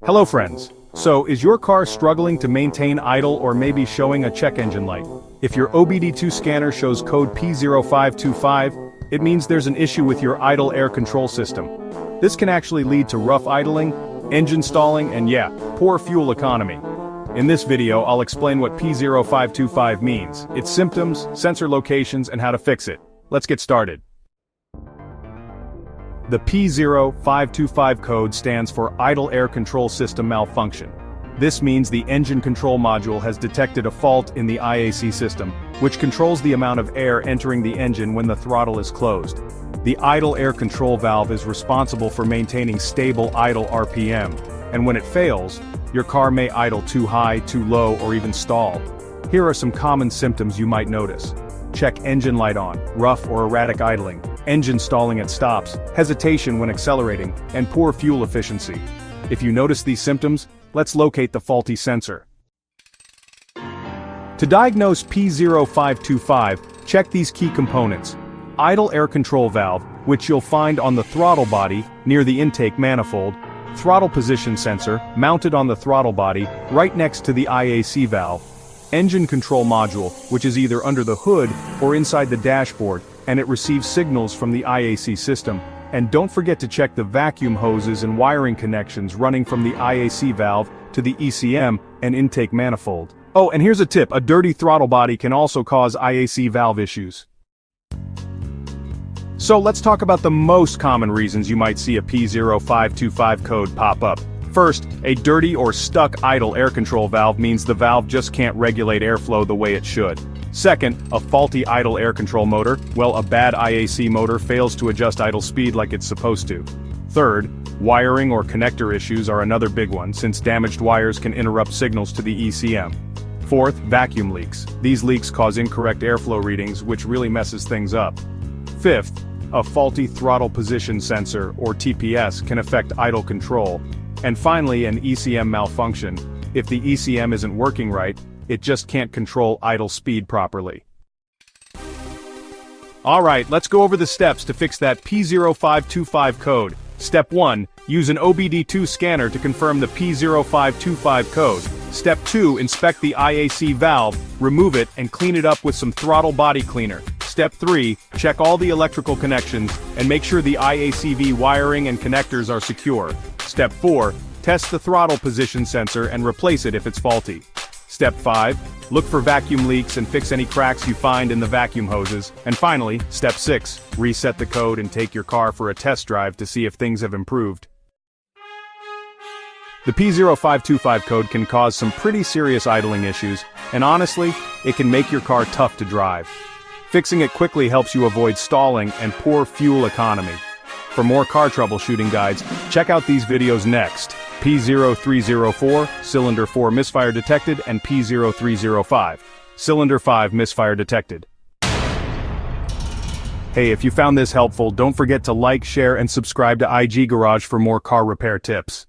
Hello friends. So, is your car struggling to maintain idle or maybe showing a check engine light? If your OBD-II scanner shows code P0525, it means there's an issue with your idle air control system. This can actually lead to rough idling, engine stalling, and poor fuel economy. In this video, I'll explain what P0525 means, its symptoms, sensor locations, and how to fix it. Let's get started. The P0525 code stands for Idle Air Control System Malfunction. This means the engine control module has detected a fault in the IAC system, which controls the amount of air entering the engine when the throttle is closed. The idle air control valve is responsible for maintaining stable idle RPM, and when it fails, your car may idle too high, too low, or even stall. Here are some common symptoms you might notice. Check engine light on, rough or erratic idling, engine stalling at stops, hesitation when accelerating, and poor fuel efficiency. If you notice these symptoms, let's locate the faulty sensor. To diagnose P0525, check these key components. Idle air control valve, which you'll find on the throttle body, near the intake manifold. Throttle position sensor, mounted on the throttle body, right next to the IAC valve. Engine control module, which is either under the hood or inside the dashboard, and it receives signals from the IAC system. And don't forget to check the vacuum hoses and wiring connections running from the IAC valve to the ECM and intake manifold. Oh, and here's a tip, a dirty throttle body can also cause IAC valve issues. So let's talk about the most common reasons you might see a P0525 code pop up. First, a dirty or stuck idle air control valve means the valve just can't regulate airflow the way it should. Second, a faulty idle air control motor. Well, a bad IAC motor fails to adjust idle speed like it's supposed to. Third, wiring or connector issues are another big one, since damaged wires can interrupt signals to the ECM. Fourth, vacuum leaks. These leaks cause incorrect airflow readings, which really messes things up. Fifth, a faulty throttle position sensor, or TPS, can affect idle control. And finally, an ECM malfunction. If the ECM isn't working right, it just can't control idle speed properly. Alright, let's go over the steps to fix that P0525 code. Step 1. Use an OBD-II scanner to confirm the P0525 code. Step 2. Inspect the IAC valve, remove it, and clean it up with some throttle body cleaner. Step 3. Check all the electrical connections, and make sure the IACV wiring and connectors are secure. Step 4. Test the throttle position sensor and replace it if it's faulty. Step 5. Look for vacuum leaks and fix any cracks you find in the vacuum hoses. And finally, Step 6. Reset the code and take your car for a test drive to see if things have improved. The P0525 code can cause some pretty serious idling issues, and honestly, it can make your car tough to drive. Fixing it quickly helps you avoid stalling and poor fuel economy. For more car troubleshooting guides, check out these videos next. P0304, Cylinder 4 misfire detected, and P0305, Cylinder 5 misfire detected. Hey, if you found this helpful, don't forget to like, share, and subscribe to IG Garage for more car repair tips.